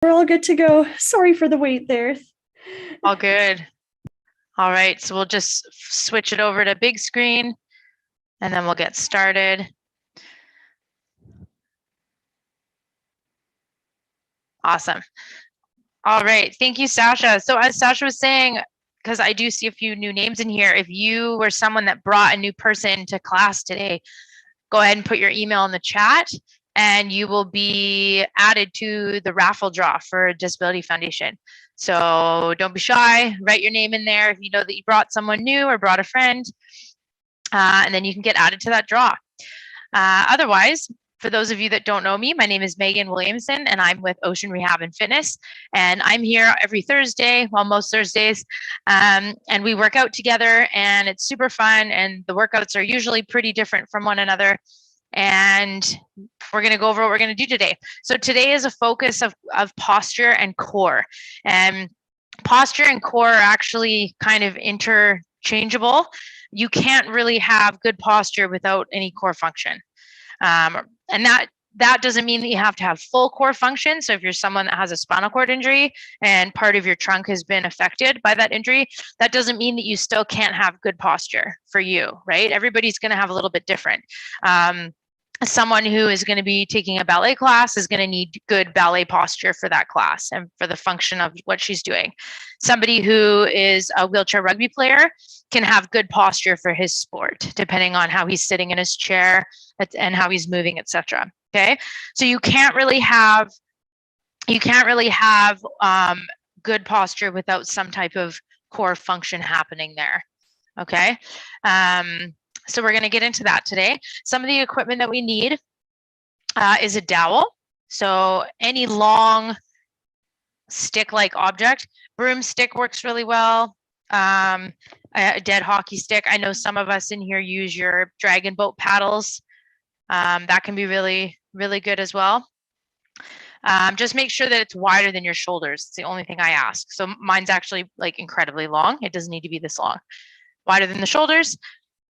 We're all good to go. Sorry for the wait there. All good. All right, so we'll just switch it over to big screen and then we'll get started. Awesome. All right, thank you, Sasha. So as Sasha was saying, because I do see a few new names in here, if you were someone that brought a new person to class today, go ahead and put your email in the chat and you will be added to the raffle draw for Disability Foundation. So don't be shy, write your name in there if you know that you brought someone new or brought a friend, and then you can get added to that draw. Otherwise, for those of you that don't know me, my name is Megan Williamson and I'm with Ocean Rehab and Fitness. And I'm here every Thursday, well, most Thursdays, and we work out together and it's super fun. And the workouts are usually pretty different from one another. And we're going to go over what we're going to do today. So today is a focus of posture and core. And posture and core are actually kind of interchangeable. You can't really have good posture without any core function. And that doesn't mean that you have to have full core function. So if you're someone that has a spinal cord injury and part of your trunk has been affected by that injury, that doesn't mean that you still can't have good posture for you, right? Everybody's going to have a little bit different. Someone who is going to be taking a ballet class is going to need good ballet posture for that class and for the function of what she's doing. Somebody who is a wheelchair rugby player can have good posture for his sport, depending on how he's sitting in his chair and how he's moving, etc. Okay, so you can't really have good posture without some type of core function happening there. Okay. So we're going to get into that today. Some of the equipment that we need is a dowel. So any long stick-like object, broomstick works really well. A dead hockey stick. I know some of us in here use your dragon boat paddles. That can be really, really good as well. Just make sure that it's wider than your shoulders. It's the only thing I ask. So mine's actually like incredibly long. It doesn't need to be this long. Wider than the shoulders.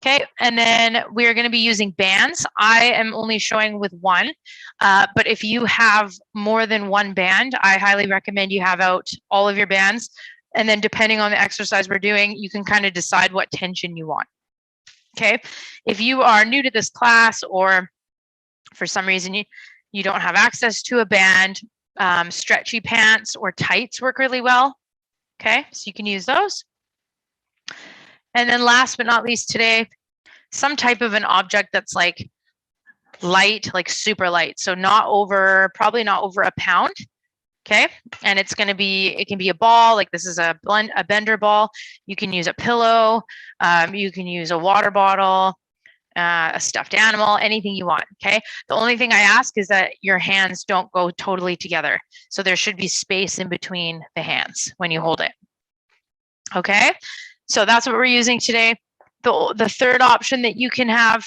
Okay, and then we're going to be using bands. I am only showing with one, but if you have more than one band, I highly recommend you have out all of your bands. And then depending on the exercise we're doing, you can kind of decide what tension you want. Okay, if you are new to this class or for some reason you don't have access to a band, stretchy pants or tights work really well. Okay, so you can use those. And then last but not least today, some type of an object that's like light, like super light. So probably not over a pound. Okay. And it can be a ball, like this is a bender ball. You can use a pillow. You can use a water bottle, a stuffed animal, anything you want. Okay. The only thing I ask is that your hands don't go totally together. So there should be space in between the hands when you hold it. Okay. So that's what we're using today. The third option that you can have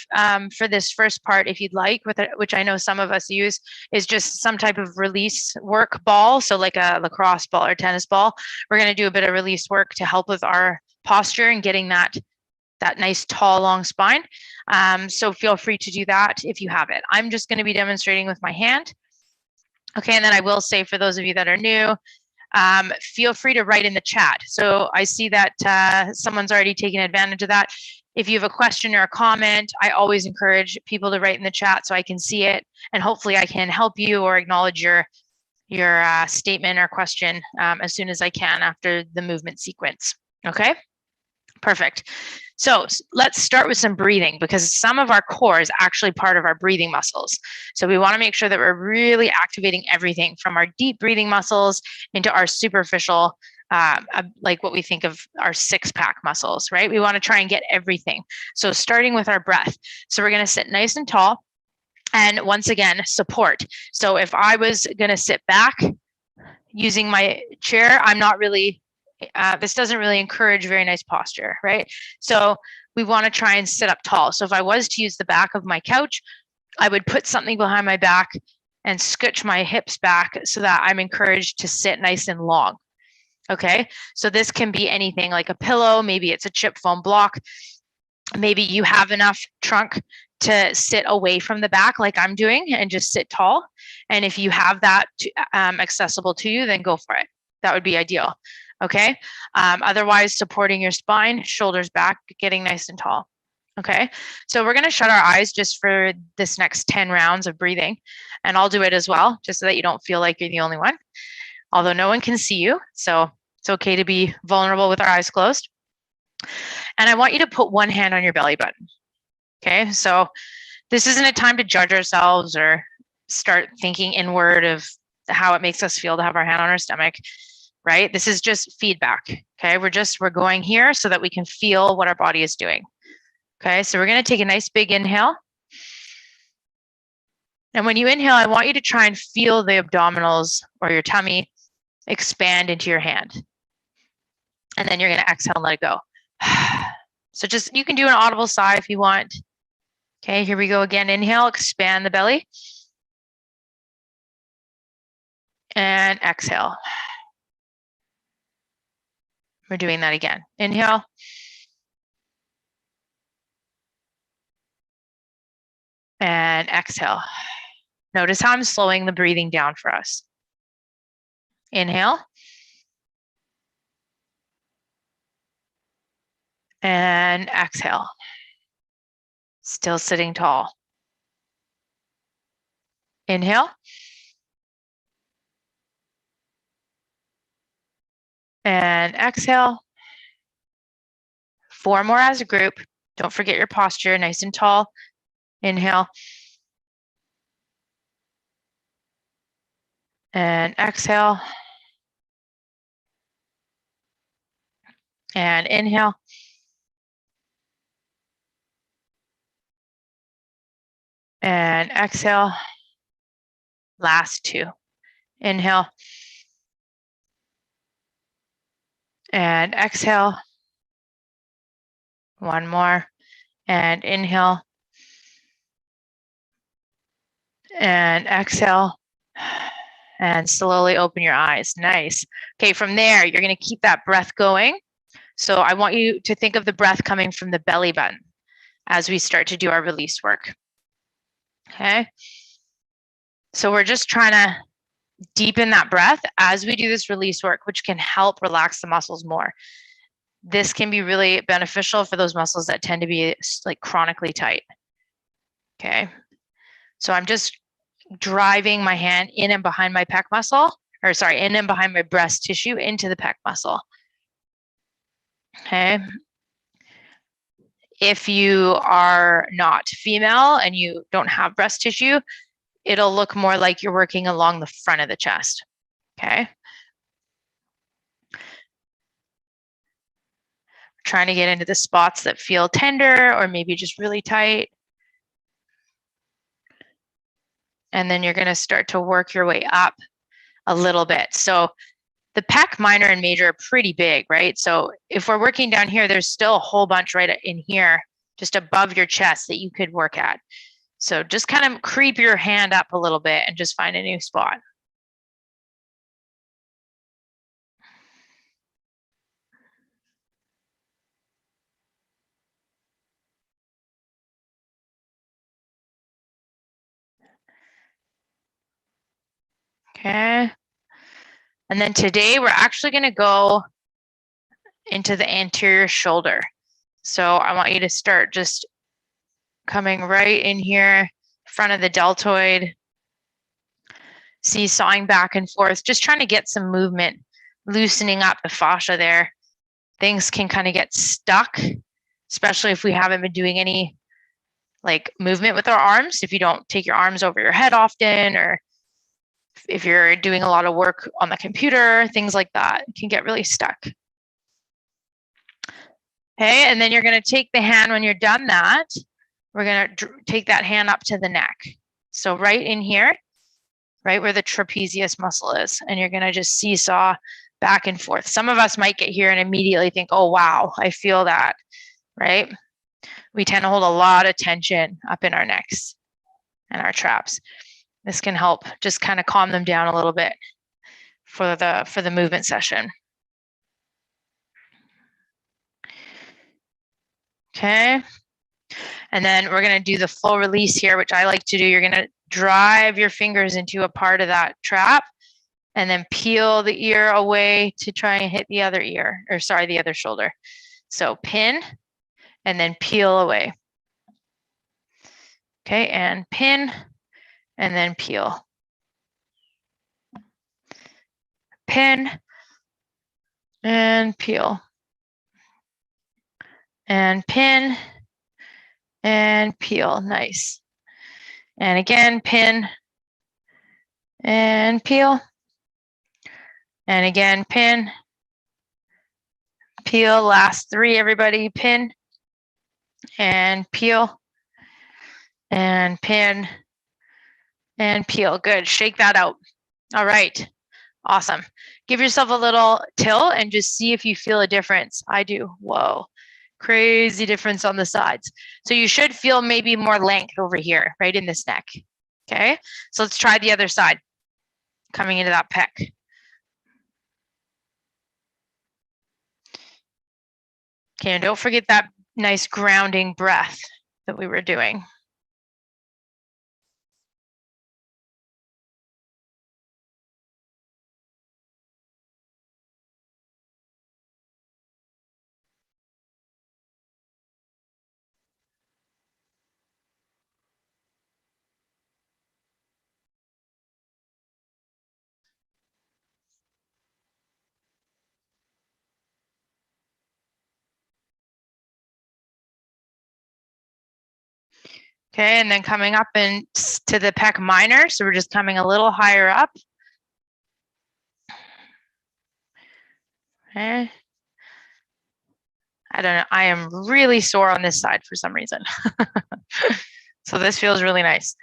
for this first part, if you'd like, which I know some of us use, is just some type of release work ball. So like a lacrosse ball or tennis ball. We're going to do a bit of release work to help with our posture and getting that nice, tall, long spine. So feel free to do that if you have it. I'm just going to be demonstrating with my hand. Okay, and then I will say for those of you that are new, feel free to write in the chat. So I see that someone's already taken advantage of that. If you have a question or a comment, I always encourage people to write in the chat so I can see it, and hopefully I can help you or acknowledge your statement or question as soon as I can after the movement sequence. Okay, perfect. So let's start with some breathing, because some of our core is actually part of our breathing muscles. So we want to make sure that we're really activating everything from our deep breathing muscles into our superficial, like what we think of our six-pack muscles, right? We want to try and get everything. So starting with our breath. So we're going to sit nice and tall. And once again, support. So if I was going to sit back using my chair, I'm not really this doesn't really encourage very nice posture, right? So we want to try and sit up tall. So if I was to use the back of my couch, I would put something behind my back and scooch my hips back so that I'm encouraged to sit nice and long. Okay, so this can be anything like a pillow, maybe it's a chip foam block. Maybe you have enough trunk to sit away from the back like I'm doing and just sit tall. And if you have that accessible to you, then go for it. That would be ideal. Okay. Otherwise, supporting your spine, shoulders back, getting nice and tall. Okay. So we're going to shut our eyes just for this next 10 rounds of breathing. And I'll do it as well, just so that you don't feel like you're the only one, although no one can see you. So it's okay to be vulnerable with our eyes closed. And I want you to put one hand on your belly button. Okay. So this isn't a time to judge ourselves or start thinking inward of how it makes us feel to have our hand on our stomach, right? This is just feedback. Okay. We're going here so that we can feel what our body is doing. Okay. So we're going to take a nice big inhale. And when you inhale, I want you to try and feel the abdominals or your tummy expand into your hand. And then you're going to exhale and let it go. So just, you can do an audible sigh if you want. Okay, here we go again. Inhale, expand the belly. And exhale. We're doing that again. Inhale. And exhale. Notice how I'm slowing the breathing down for us. Inhale. And exhale. Still sitting tall. Inhale. And exhale. 4 more as a group. Don't forget your posture, nice and tall. Inhale. And exhale. And inhale. And exhale. Last 2. Inhale. And exhale. 1 more. And inhale. And exhale. And slowly open your eyes. Nice. Okay, from there, you're going to keep that breath going. So I want you to think of the breath coming from the belly button as we start to do our release work. Okay. So we're just trying to deepen that breath as we do this release work, which can help relax the muscles more. This can be really beneficial for those muscles that tend to be like chronically tight. Okay. So I'm just driving my hand in and behind my pec muscle, or sorry, in and behind my breast tissue into the pec muscle. Okay. If you are not female and you don't have breast tissue, it'll look more like you're working along the front of the chest. Okay. Trying to get into the spots that feel tender or maybe just really tight. And then you're going to start to work your way up a little bit. So the pec minor and major are pretty big, right? So if we're working down here, there's still a whole bunch right in here, just above your chest that you could work at. So just kind of creep your hand up a little bit and just find a new spot. Okay. And then today we're actually going to go into the anterior shoulder. So I want you to start just coming right in here, front of the deltoid, seesawing back and forth, just trying to get some movement, loosening up the fascia there. Things can kind of get stuck, especially if we haven't been doing any like movement with our arms. If you don't take your arms over your head often, or if you're doing a lot of work on the computer, things like that can get really stuck. Okay, and then you're going to take the hand when you're done that. We're going to take that hand up to the neck. So right in here, right where the trapezius muscle is, and you're going to just seesaw back and forth. Some of us might get here and immediately think, oh, wow, I feel that, right? We tend to hold a lot of tension up in our necks and our traps. This can help just kind of calm them down a little bit for the movement session. Okay. And then we're going to do the full release here, which I like to do. You're going to drive your fingers into a part of that trap and then peel the ear away to try and hit the other ear, or sorry, the other shoulder. So pin and then peel away. Okay, and pin and then peel. Pin and peel. And pin and peel. Nice. And again, pin and peel. And again, pin, peel. Last three, everybody. Pin and peel. And pin and peel. Good. Shake that out. All right. Awesome. Give yourself a little tilt and just see if you feel a difference. I do. Whoa. Crazy difference on the sides. So you should feel maybe more length over here, right in this neck. Okay. So let's try the other side. Coming into that pec. Okay. And don't forget that nice grounding breath that we were doing. Okay, and then coming up to the pec minor. So we're just coming a little higher up. Okay. I don't know, I am really sore on this side for some reason. So this feels really nice.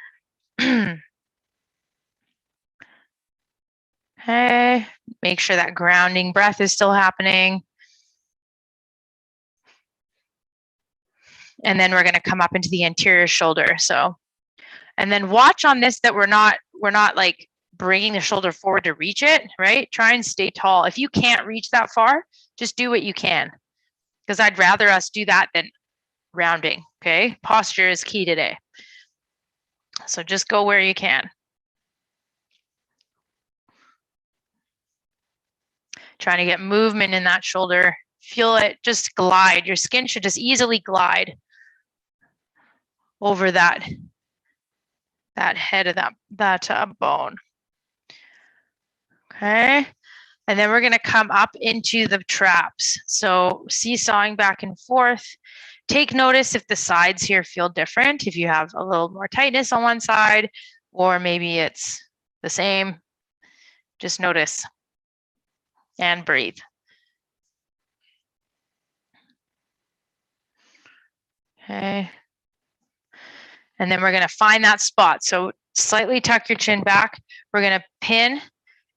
Okay, make sure that grounding breath is still happening. And then we're going to come up into the anterior shoulder. So, and then watch on this that we're not like bringing the shoulder forward to reach it, right? Try and stay tall. If you can't reach that far, just do what you can, because I'd rather us do that than rounding. Okay, posture is key today. So just go where you can. Trying to get movement in that shoulder. Feel it, just glide. Your skin should just easily glide over that head of that bone. Okay, and then we're going to come up into the traps. So seesawing back and forth. Take notice if the sides here feel different, if you have a little more tightness on one side, or maybe it's the same. Just notice and breathe. Okay. And then we're going to find that spot. So slightly tuck your chin back. We're going to pin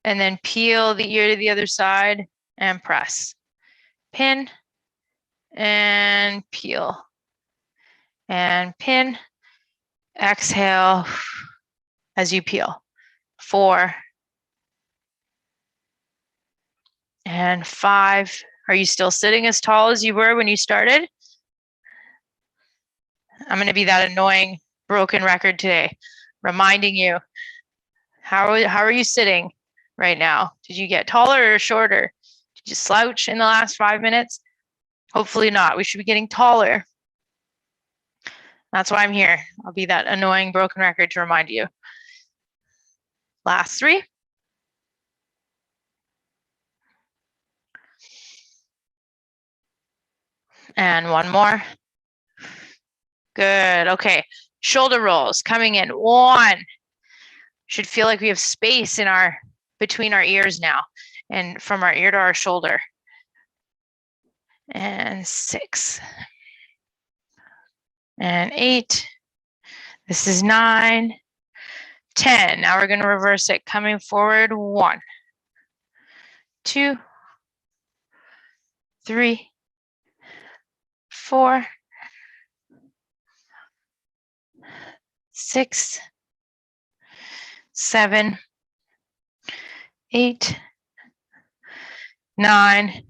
and then peel the ear to the other side and press. Pin and peel. And pin. Exhale as you peel. 4 and 5. Are you still sitting as tall as you were when you started? I'm going to be that annoying broken record today, reminding you, how are you sitting right now? Did you get taller or shorter? Did you slouch in the last 5 minutes? Hopefully not. We should be getting taller. That's why I'm here. I'll be that annoying broken record to remind you. Last 3. And 1 more. Good. Okay. Shoulder rolls coming in. 1. Should feel like we have space in between our ears now, and from our ear to our shoulder. And 6. And 8. This is 9. 10. Now we're going to reverse it. Coming forward. 1, 2, 3, 4, 6, 7, 8, 9,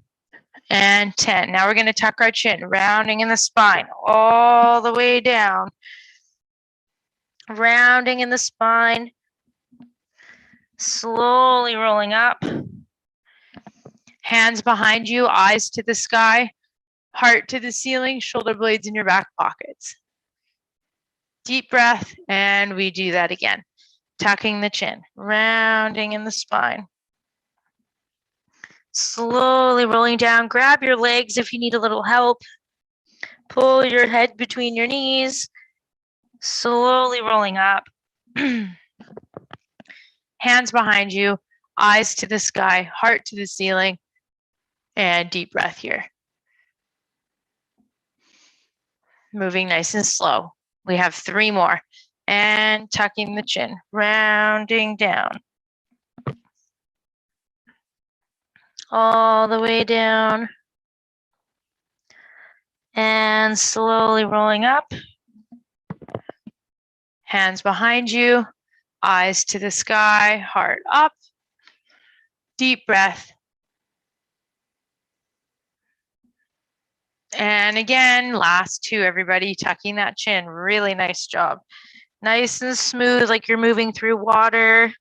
and 10. Now we're going to tuck our chin, rounding in the spine all the way down. Rounding in the spine, slowly rolling up. Hands behind you, eyes to the sky, heart to the ceiling, shoulder blades in your back pockets. Deep breath, and we do that again. Tucking the chin, rounding in the spine. Slowly rolling down. Grab your legs if you need a little help. Pull your head between your knees. Slowly rolling up. Hands behind you, eyes to the sky, heart to the ceiling, and deep breath here. Moving nice and slow. We have 3 more. And tucking the chin, rounding down. All the way down. And slowly rolling up. Hands behind you, eyes to the sky, heart up. Deep breath. And again, last 2, everybody, tucking that chin. Really nice job. Nice and smooth, like you're moving through water.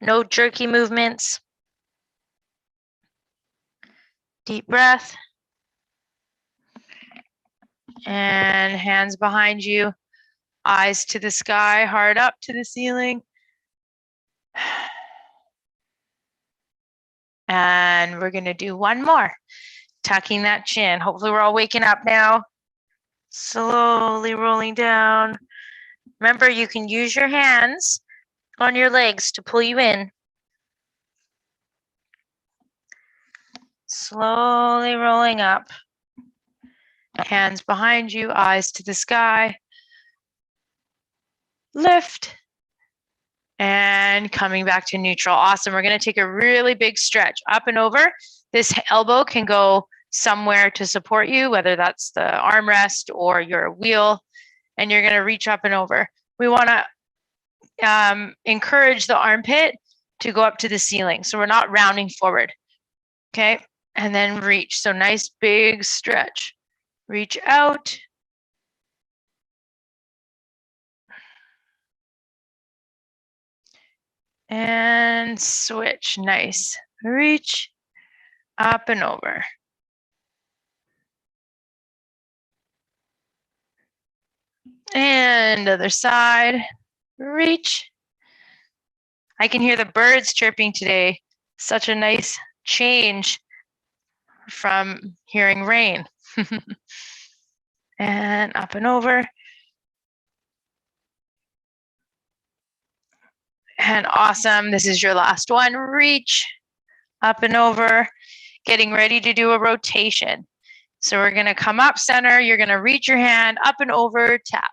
No jerky movements. Deep breath. And hands behind you, eyes to the sky, heart up to the ceiling. And we're gonna do 1 more. Tucking that chin. Hopefully we're all waking up now. Slowly rolling down. Remember, you can use your hands on your legs to pull you in. Slowly rolling up. Hands behind you, eyes to the sky. Lift. And coming back to neutral. Awesome. We're going to take a really big stretch up and over. This elbow can go somewhere to support you, whether that's the armrest or your wheel, and you're going to reach up and over. We want to encourage the armpit to go up to the ceiling, so we're not rounding forward. Okay, and then reach. So nice big stretch. Reach out. And switch. Nice. Reach up and over. And other side. Reach. I can hear the birds chirping today. Such a nice change from hearing rain. And up and over. And awesome. This is your last one. Reach up and over. Getting ready to do a rotation. So we're going to come up center. You're going to reach your hand up and over, tap,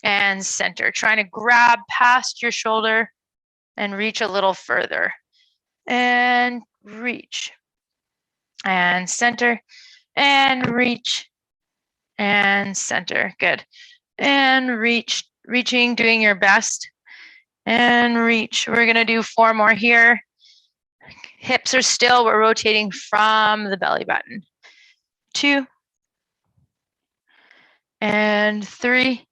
and center. Trying to grab past your shoulder and reach a little further. And reach. And center. And reach. And center. Good. And reach. Reaching, doing your best. And reach. We're going to do 4 more here. Hips are still. We're rotating from the belly button. 2. And 3.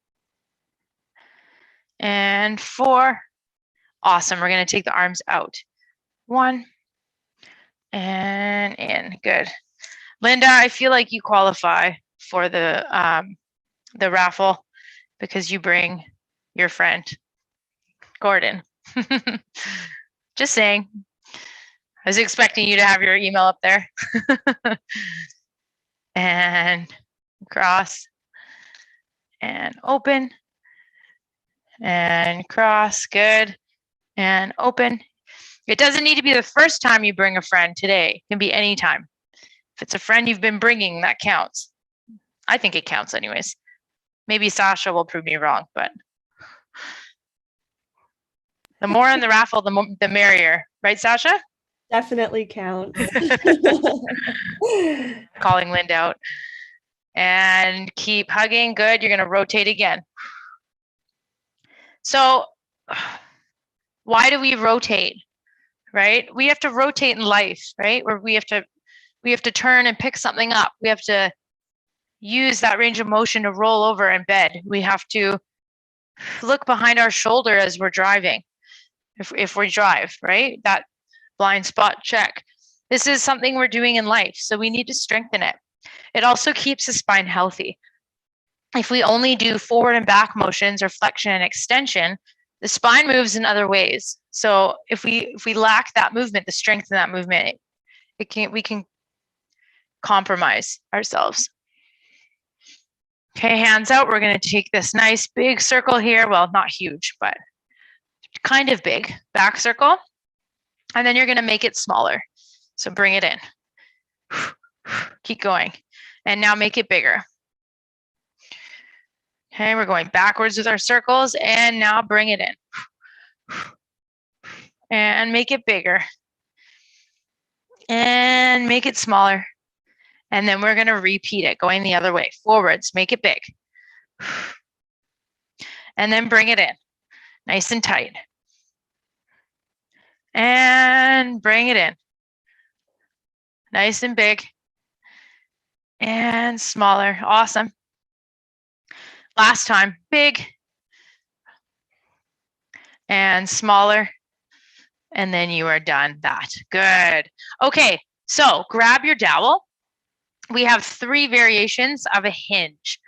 And 4. Awesome. We're going to take the arms out. 1. And in. Good. Linda, I feel like you qualify for the raffle because you bring your friend, Gordon. Just saying. I was expecting you to have your email up there. And cross. And open. And cross. Good. And open. It doesn't need to be the first time you bring a friend today. It can be any time. If it's a friend you've been bringing, that counts. I think it counts anyways. Maybe Sasha will prove me wrong, but the more in the raffle, the merrier. Right, Sasha? Definitely counts. Calling Linda out. And keep hugging. Good. You're going to rotate again. So why do we rotate, right? We have to rotate in life, right? Where we have to We have to turn and pick something up. We have to use that range of motion to roll over in bed. We have to look behind our shoulder as we're driving. If we drive, right? That blind spot check. This is something we're doing in life, so we need to strengthen it. It also keeps the spine healthy. If we only do forward and back motions or flexion and extension, the spine moves in other ways. So if we lack that movement, the strength in that movement, we can compromise ourselves. Okay, hands out. We're going to take this nice big circle here. Well, not huge, but kind of big back circle. And then you're going to make it smaller. So bring it in. Keep going. And now make it bigger. Okay, we're going backwards with our circles, and now bring it in. And make it bigger. And make it smaller. And then we're going to repeat it, going the other way. Forwards, make it big. And then bring it in. Nice and tight. And bring it in. Nice and big. And smaller. Awesome. Last time, big and smaller, and then you are done that. Good. Okay, so grab your dowel. We have 3 variations of a hinge.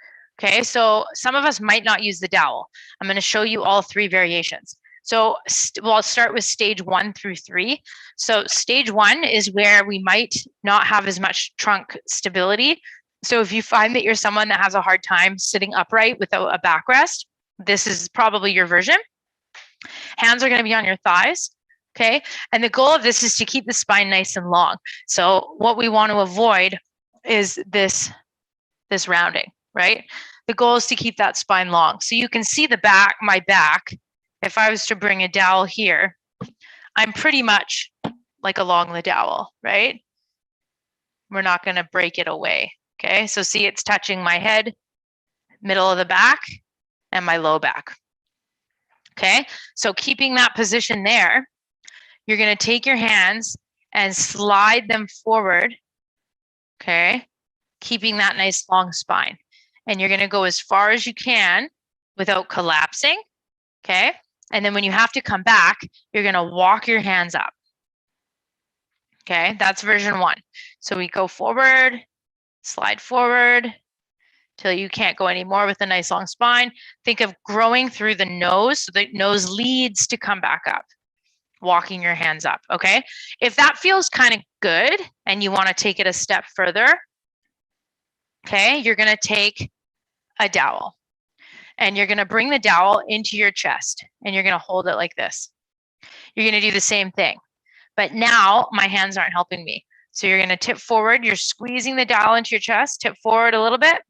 Okay, so some of us might not use the dowel. I'm going to show you all 3 variations. So I'll start with stage 1 through 3. So stage 1 is where we might not have as much trunk stability. So if you find that you're someone that has a hard time sitting upright without a backrest, this is probably your version. Hands are going to be on your thighs, okay? And the goal of this is to keep the spine nice and long. So what we want to avoid is this rounding, right? The goal is to keep that spine long. So you can see the back, my back. If I was to bring a dowel here, I'm pretty much like along the dowel, right? We're not going to break it away. Okay, so see it's touching my head, middle of the back, and my low back. Okay, so keeping that position there, you're going to take your hands and slide them forward. Okay, keeping that nice long spine. And you're going to go as far as you can without collapsing. Okay, and then when you have to come back, you're going to walk your hands up. Okay, that's version 1. So we go forward, slide forward till you can't go anymore with a nice long spine. Think of growing through the nose, so the nose leads to come back up, walking your hands up, okay? If that feels kind of good and you want to take it a step further, okay, you're going to take a dowel and you're going to bring the dowel into your chest and you're going to hold it like this. You're going to do the same thing, but now my hands aren't helping me. So you're going to tip forward. You're squeezing the dowel into your chest, tip forward a little bit,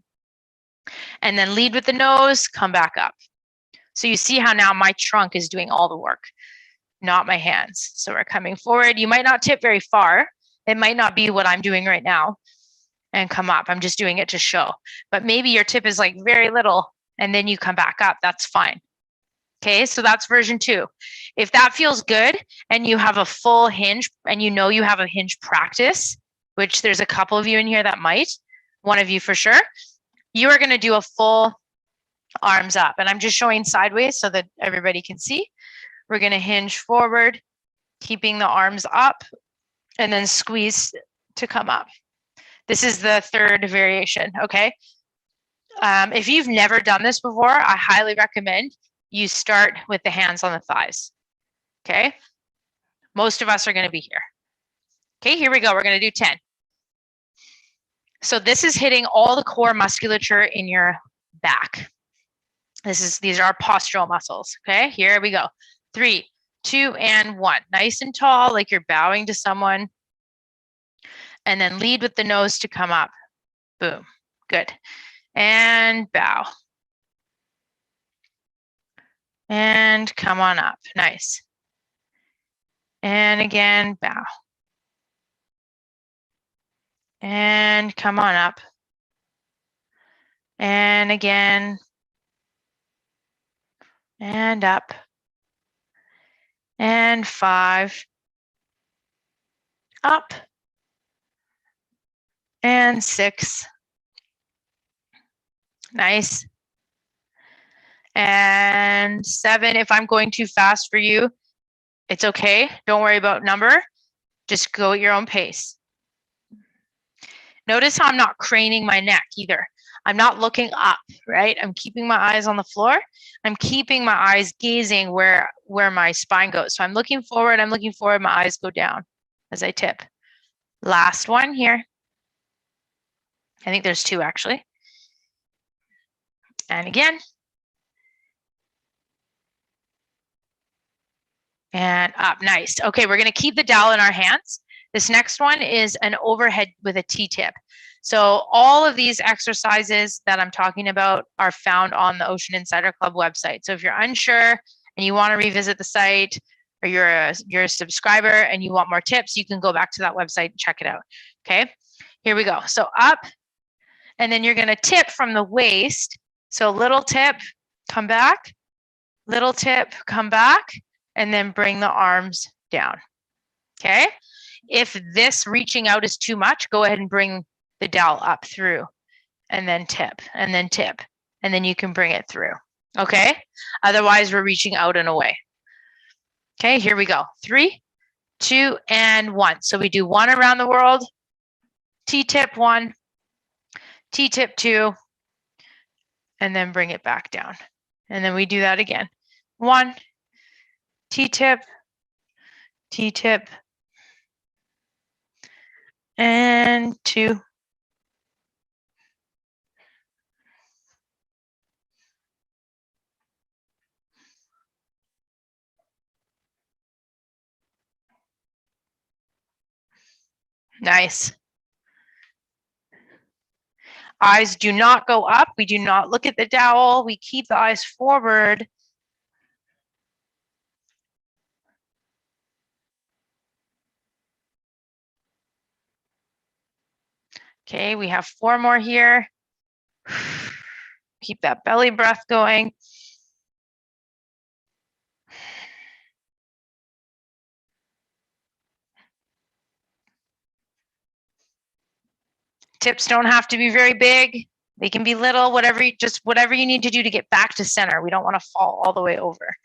and then lead with the nose, come back up. So you see how now my trunk is doing all the work, not my hands. So we're coming forward. You might not tip very far. It might not be what I'm doing right now and come up. I'm just doing it to show. But maybe your tip is like very little and then you come back up. That's fine. Okay, so that's version 2. If that feels good and you have a full hinge and you know you have a hinge practice, which there's a couple of you in here that might, one of you for sure, you are going to do a full arms up. And I'm just showing sideways so that everybody can see. We're going to hinge forward, keeping the arms up, and then squeeze to come up. This is the 3rd variation, okay? If you've never done this before, I highly recommend you start with the hands on the thighs, okay? Most of us are going to be here. Okay, here we go. We're going to do 10. So this is hitting all the core musculature in your back. These are our postural muscles, okay? Here we go. 3, 2, and 1. Nice and tall, like you're bowing to someone. And then lead with the nose to come up. Boom. Good. And bow. And come on up. Nice. And again, bow. And come on up. And again. And up. And 5. Up. And 6. Nice. And 7. If I'm going too fast for you, it's okay. Don't worry about number. Just go at your own pace. Notice how I'm not craning my neck either. I'm not looking up, right? I'm keeping my eyes on the floor. I'm keeping my eyes gazing where my spine goes. So I'm looking forward, my eyes go down as I tip. Last one here. I think there's 2 actually. And again. And up, nice. Okay, we're gonna keep the dowel in our hands. This next one is an overhead with a T-tip. So all of these exercises that I'm talking about are found on the Ocean Insider Club website. So if you're unsure and you wanna revisit the site, or you're a subscriber and you want more tips, you can go back to that website and check it out, okay? Here we go, so up, and then you're gonna tip from the waist. So little tip, come back, little tip, come back, and then bring the arms down, okay? If this reaching out is too much, go ahead and bring the dowel up through, and then tip, and then tip, and then you can bring it through, okay? Otherwise, we're reaching out and away. Okay, here we go. 3, 2, and 1. So we do 1 around the world, T-tip 1, T-tip 2, and then bring it back down. And then we do that again. 1, T-tip, T-tip, and 2. Nice. Eyes do not go up. We do not look at the dowel. We keep the eyes forward. Okay, we have 4 more here. Keep that belly breath going. Tips don't have to be very big. They can be little, whatever you need to do to get back to center. We don't want to fall all the way over.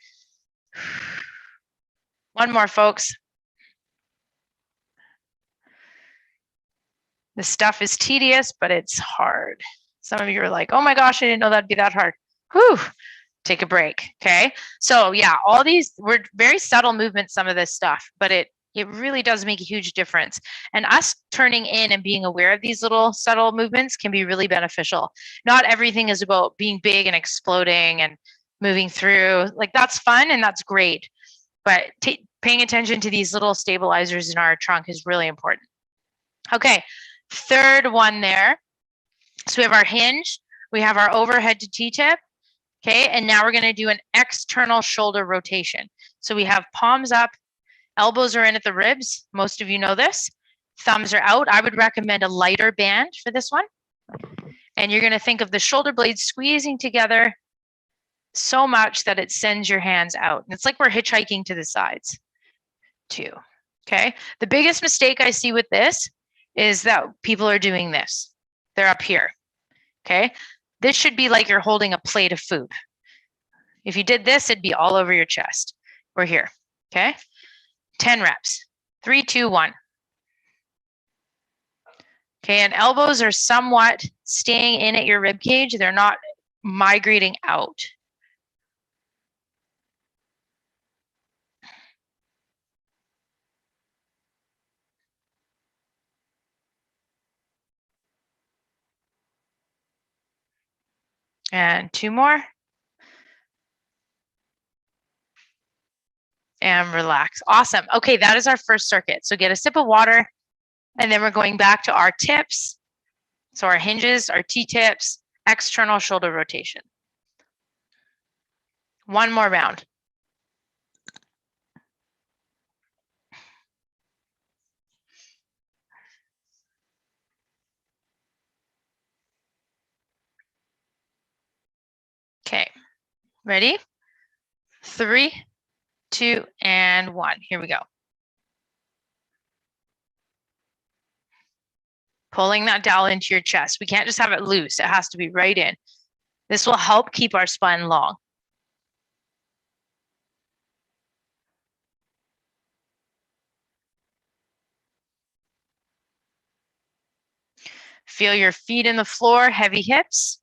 1 more, folks. This stuff is tedious, but it's hard. Some of you are like, oh my gosh, I didn't know that'd be that hard. Whew, take a break, okay? So yeah, all these, we're very subtle movements, some of this stuff, but it really does make a huge difference. And us turning in and being aware of these little subtle movements can be really beneficial. Not everything is about being big and exploding and moving through. Like, that's fun and that's great. But paying attention to these little stabilizers in our trunk is really important. Okay, 3rd one there. So we have our hinge, we have our overhead to T-tip. Okay, and now we're gonna do an external shoulder rotation. So we have palms up, elbows are in at the ribs. Most of you know this. Thumbs are out. I would recommend a lighter band for this one. And you're gonna think of the shoulder blades squeezing together so much that it sends your hands out. And it's like we're hitchhiking to the sides too, okay? The biggest mistake I see with this is that people are doing this. They're up here, okay? This should be like you're holding a plate of food. If you did this, it'd be all over your chest. We're here, okay? 10 reps, 3, 2, 1. Okay, and elbows are somewhat staying in at your rib cage. They're not migrating out. And 2 more. And relax. Awesome. Okay, that is our first circuit. So get a sip of water, and then we're going back to our tips. So our hinges, our T-tips, external shoulder rotation. 1 more round. Okay, ready? 3, 2, and 1. Here we go. Pulling that down into your chest. We can't just have it loose. It has to be right in. This will help keep our spine long. Feel your feet in the floor, heavy hips.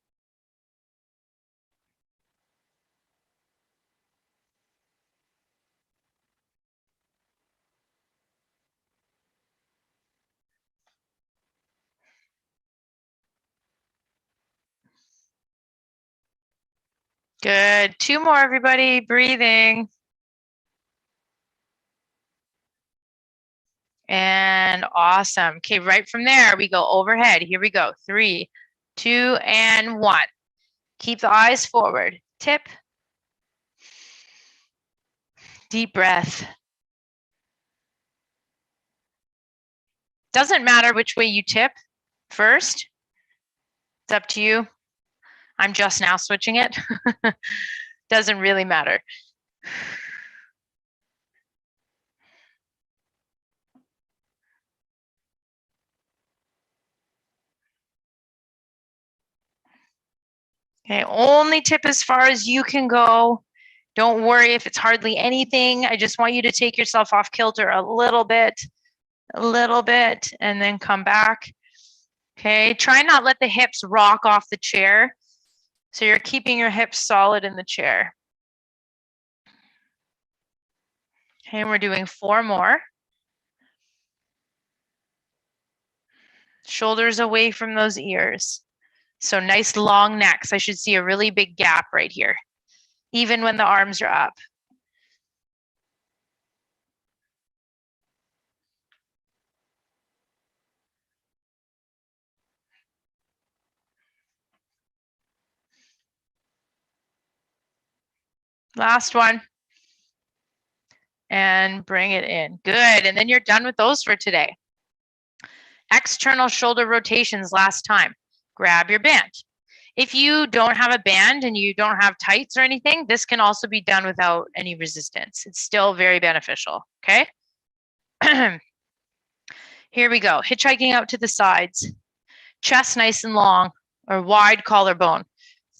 Good. 2 more, everybody. Breathing. And awesome. Okay, right from there, we go overhead. Here we go. 3, 2, and 1. Keep the eyes forward. Tip. Deep breath. Doesn't matter which way you tip first. It's up to you. I'm just now switching it. Doesn't really matter. Okay, only tip as far as you can go. Don't worry if it's hardly anything. I just want you to take yourself off kilter a little bit, and then come back. Okay, try not let the hips rock off the chair. So you're keeping your hips solid in the chair. Okay, we're doing 4 more. Shoulders away from those ears. So nice long necks. I should see a really big gap right here, even when the arms are up. Last one. And bring it in. Good. And then you're done with those for today. External shoulder rotations last time. Grab your band. If you don't have a band and you don't have tights or anything, this can also be done without any resistance. It's still very beneficial, okay? Here we go. Hitchhiking out to the sides. Chest nice and long or wide collarbone.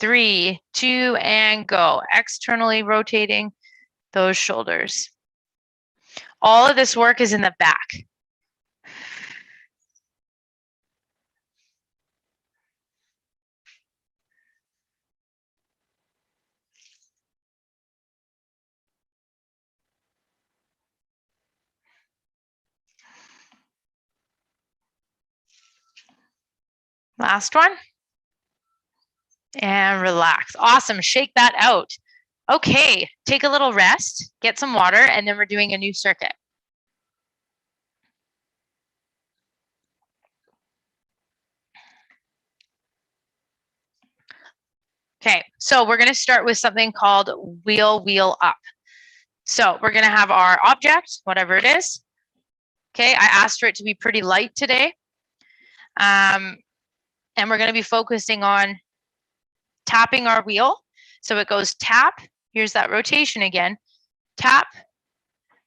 3, 2, and go. Externally rotating those shoulders. All of this work is in the back. Last one. And relax. Awesome. Shake that out. Okay, take a little rest, get some water, and then we're doing a new circuit. Okay, so we're going to start with something called wheel up. So we're going to have our object, whatever it is. Okay, I asked for it to be pretty light today. And we're going to be focusing on tapping our wheel. So it goes tap, here's that rotation again, tap,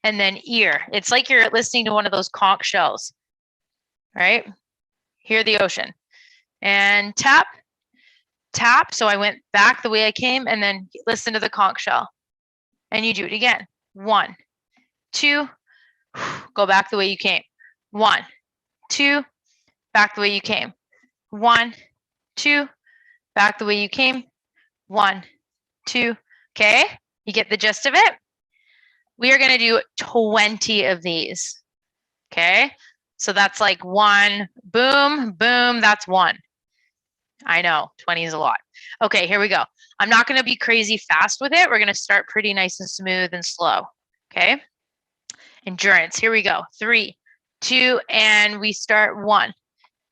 and then ear. It's like you're listening to one of those conch shells, right? Hear the ocean. And tap, tap. So I went back the way I came and then listen to the conch shell. And you do it again. 1, 2, go back the way you came. 1, 2, back the way you came. 1, 2, back the way you came. 1, 2. Okay, you get the gist of it? We are going to do 20 of these. Okay, so that's like 1, boom, boom, that's 1. I know, 20 is a lot. Okay, here we go. I'm not going to be crazy fast with it. We're going to start pretty nice and smooth and slow. Okay, endurance. Here we go. 3, 2, and we start 1,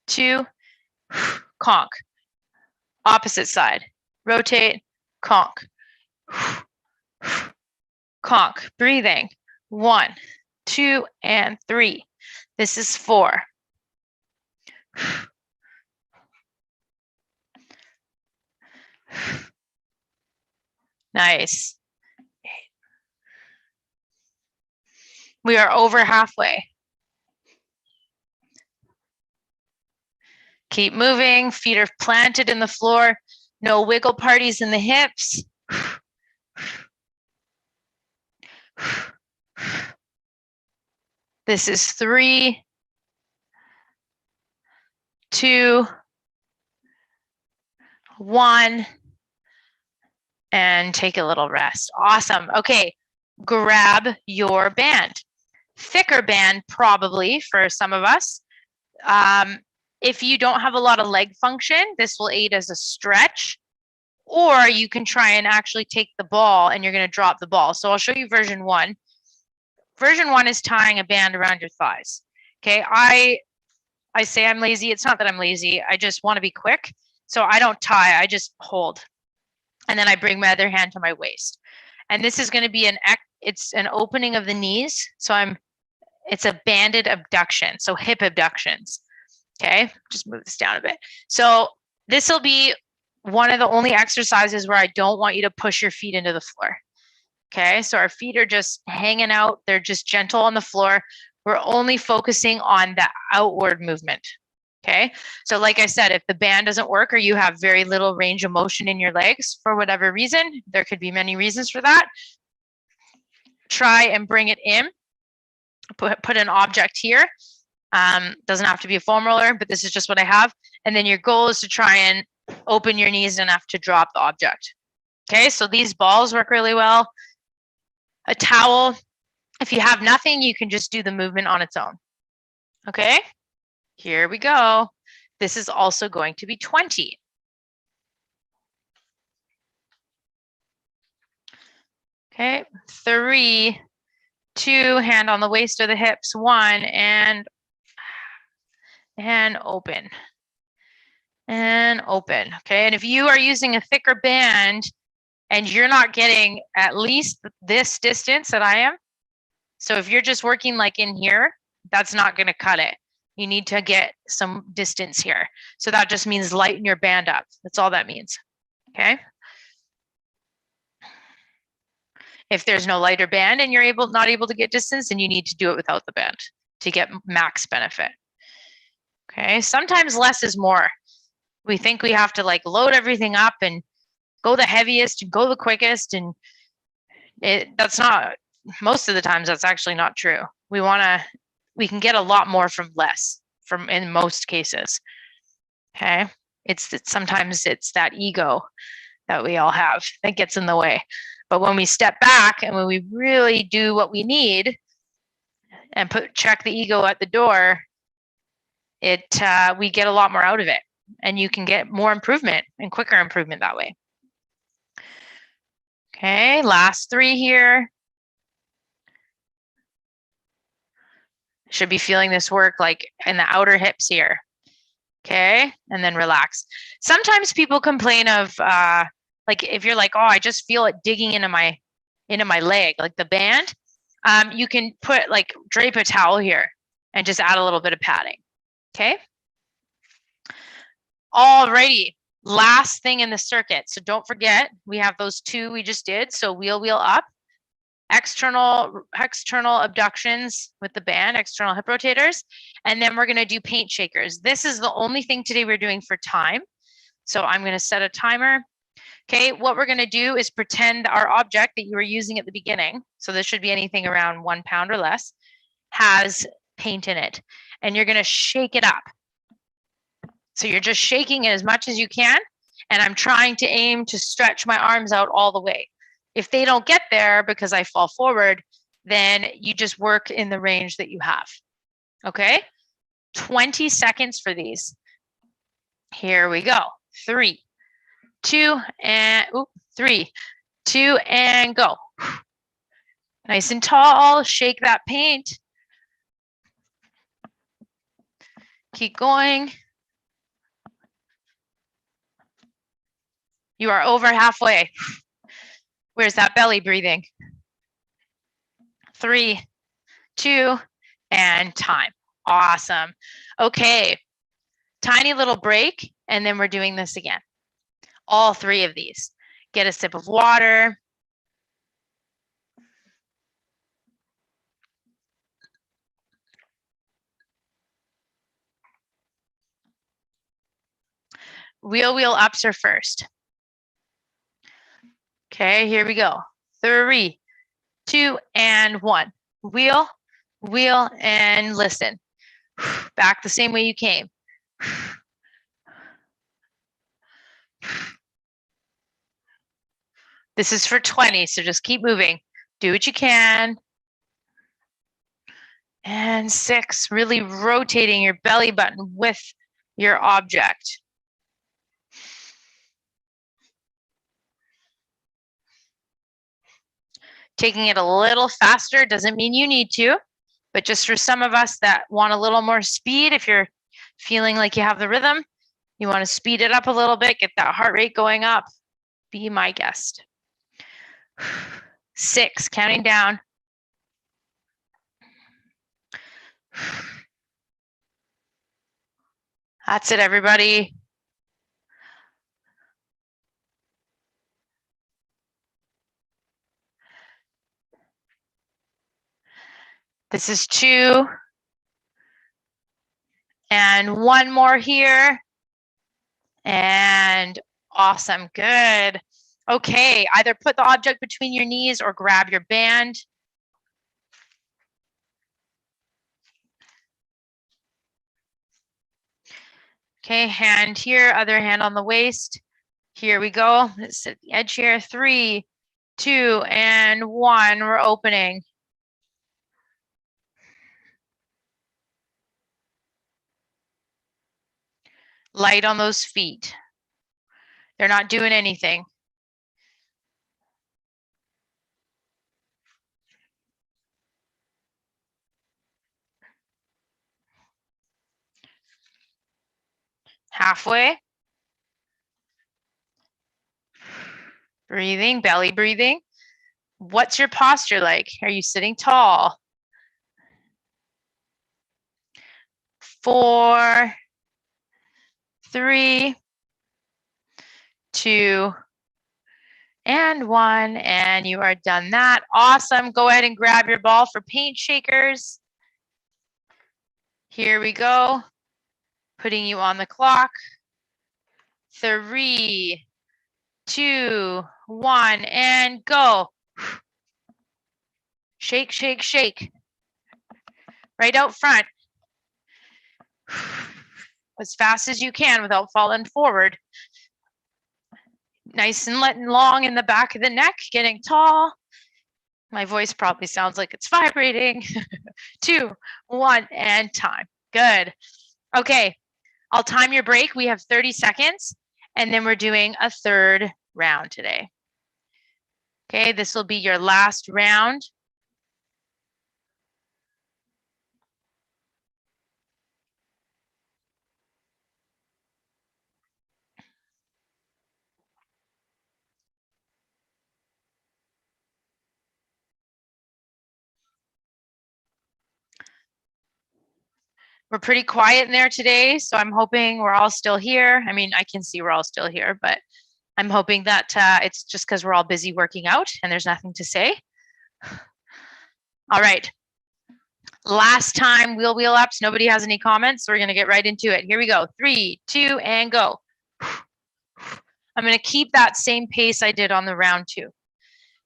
2, conch. Opposite side. Rotate, conch. Conch. Breathing. 1, 2, and 3. This is 4. Nice. We are over halfway. Keep moving. Feet are planted in the floor. No wiggle parties in the hips. This is 3, 2, 1, and take a little rest. Awesome. Okay, grab your band. Thicker band, probably, for some of us. If you don't have a lot of leg function, this will aid as a stretch, or you can try and actually take the ball and you're going to drop the ball. So I'll show you version 1. Version 1 is tying a band around your thighs. Okay, I say I'm lazy. It's not that I'm lazy. I just want to be quick. So I don't tie, I just hold. And then I bring my other hand to my waist. And this is going to be it's an opening of the knees. So it's a banded abduction. So hip abductions. Okay, just move this down a bit. So this will be one of the only exercises where I don't want you to push your feet into the floor. Okay, so our feet are just hanging out. They're just gentle on the floor. We're only focusing on the outward movement. Okay, so like I said, if the band doesn't work or you have very little range of motion in your legs for whatever reason, there could be many reasons for that. Try and bring it in. Put an object here. Doesn't have to be a foam roller, but this is just what I have. And then your goal is to try and open your knees enough to drop the object. Okay, so these balls work really well. A towel. If you have nothing, you can just do the movement on its own. Okay, here we go. This is also going to be 20. Okay, 3, 2, hand on the waist or the hips, 1, and open. And open. Okay, and if you are using a thicker band and you're not getting at least this distance that I am, so if you're just working like in here, that's not going to cut it. You need to get some distance here. So that just means lighten your band up. That's all that means. Okay. If there's no lighter band and you're not able to get distance, then you need to do it without the band to get max benefit. Okay. Sometimes less is more. We think we have to like load everything up and go the heaviest and go the quickest, and that's not, most of the times that's actually not true. We can get a lot more from less, in most cases. Okay, sometimes it's that ego that we all have that gets in the way. But when we step back and when we really do what we need and check the ego at the door, we get a lot more out of it, and you can get more improvement and quicker improvement that way. Okay, last 3 here. Should be feeling this work like in the outer hips here. Okay, and then relax. Sometimes people complain of like if you're like, oh, I just feel it digging into my leg, like the band. You can drape a towel here and just add a little bit of padding. Okay. Alrighty, last thing in the circuit. So don't forget, we have those 2 we just did. So wheel up, external abductions with the band, external hip rotators, and then we're going to do paint shakers. This is the only thing today we're doing for time. So I'm going to set a timer. Okay, what we're going to do is pretend our object that you were using at the beginning, so this should be anything around 1 pound or less, has paint in it, and you're going to shake it up. So you're just shaking it as much as you can, and I'm trying to aim to stretch my arms out all the way. If they don't get there because I fall forward, then you just work in the range that you have. Okay, 20 seconds for these. Here we go. 3, 2, and 3, 2, and go. Nice and tall, shake that paint. Keep going. You are over halfway. Where's that belly breathing? 3, 2, and time. Awesome. Okay, tiny little break, and then we're doing this again. All 3 of these. Get a sip of water. Wheel ups are first. Okay, here we go. 3, 2, and 1. Wheel, and listen. Back the same way you came. This is for 20, so just keep moving. Do what you can. And 6, really rotating your belly button with your object. Taking it a little faster doesn't mean you need to, but just for some of us that want a little more speed, if you're feeling like you have the rhythm, you want to speed it up a little bit, get that heart rate going up, be my guest. 6, counting down. That's it, everybody. This is 2. And 1 more here. And awesome, good. Okay, either put the object between your knees or grab your band. Okay, hand here, other hand on the waist. Here we go. Let's sit at the edge here. 3, 2, and 1. We're opening. Light on those feet. They're not doing anything. Halfway. Breathing, belly breathing. What's your posture like? Are you sitting tall? 4, 3, 2, and 1, and you are done that. Awesome. Go ahead and grab your ball for paint shakers. Here we go. Putting you on the clock. 3, 2, 1, and go. Shake, shake, shake. Right out front. As fast as you can without falling forward. Nice and long in the back of the neck, getting tall. My voice probably sounds like it's vibrating. 2, 1, and time. Good. Okay, I'll time your break. We have 30 seconds, and then we're doing a 3rd round today. Okay, this will be your last round. We're pretty quiet in there today, so I'm hoping we're all still here. I mean, I can see we're all still here, but I'm hoping that it's just because we're all busy working out and there's nothing to say. All right. Last time wheel ups. Nobody has any comments, so we're going to get right into it. Here we go. 3, 2, and go. I'm going to keep that same pace I did on the round 2.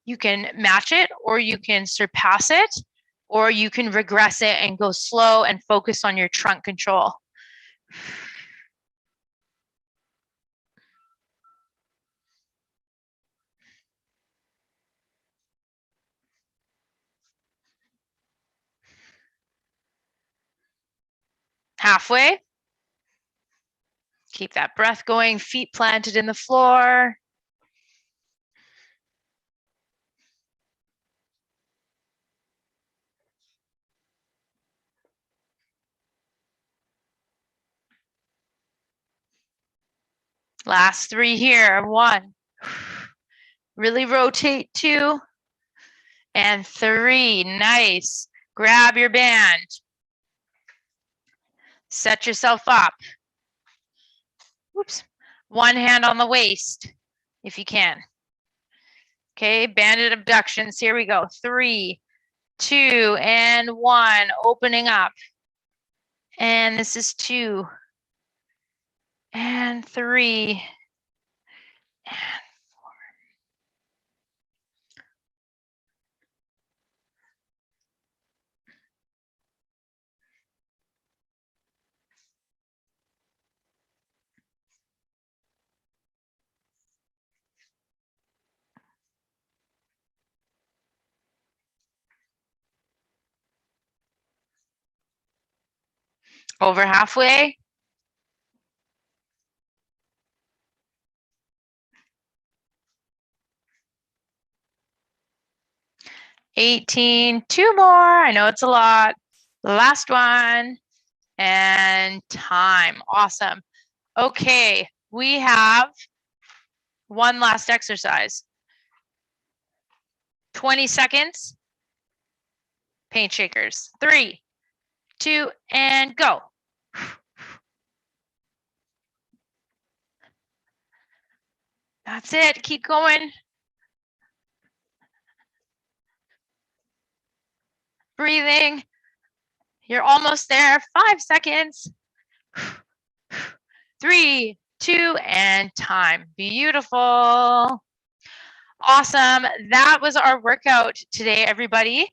You can match it, or you can surpass it, or you can regress it and go slow and focus on your trunk control. Halfway. Keep that breath going, feet planted in the floor. Last 3 here. 1. Really rotate. 2. And 3. Nice. Grab your band. Set yourself up. Oops. 1 hand on the waist, if you can. Okay, banded abductions. Here we go. 3, 2, and 1. Opening up. And this is 2. and 3 and over halfway. $18, 2 more. I know it's a lot. Last one and time. Awesome. Okay, we have one last exercise. 20 seconds. Paint shakers. 3, 2, and go. That's it. Keep going. Breathing. You're almost there. 5 seconds. 3, 2, and time. Beautiful. Awesome. That was our workout today, everybody.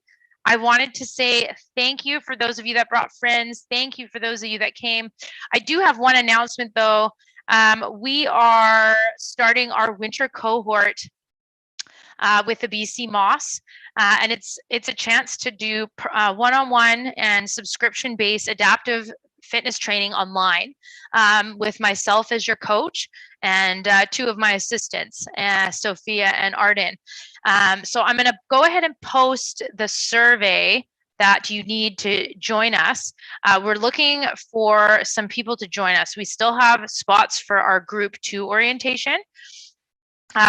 I wanted to say thank you for those of you that brought friends. Thank you for those of you that came. I do have one announcement though. We are starting our winter cohort with the BC Moss. And it's a chance to do one-on-one and subscription-based adaptive fitness training online with myself as your coach and 2 of my assistants, Sophia and Arden. So I'm going to go ahead and post the survey that you need to join us. We're looking for some people to join us. We still have spots for our group 2 orientation,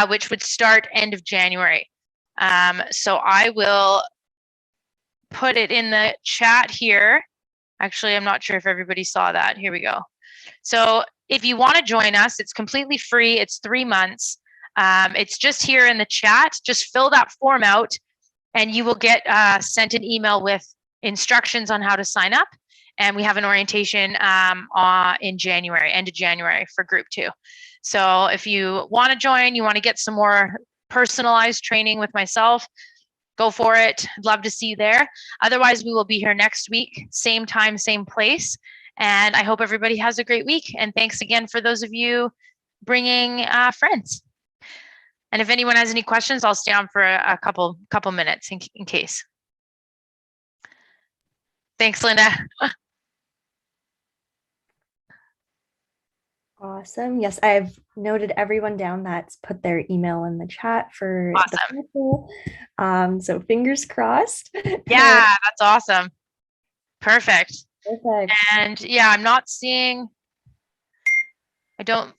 which would start end of January. So I will put it in the chat here. Actually, I'm not sure if everybody saw that. Here we go. So if you want to join us, it's completely free. It's 3 months. It's just here in the chat. Just fill that form out and you will get sent an email with instructions on how to sign up. And we have an orientation in January, end of January for group 2. So if you want to join, you want to get some more personalized training with myself, go for it. I'd love to see you there. Otherwise, we will be here next week, same time, same place. And I hope everybody has a great week. And thanks again for those of you bringing friends. And if anyone has any questions, I'll stay on for a couple minutes in case. Thanks, Linda. Awesome. Yes, I've noted everyone down that's put their email in the chat for Awesome. the poll. So fingers crossed. Yeah, that's awesome. Perfect. Perfect. And yeah, I'm not seeing, I don't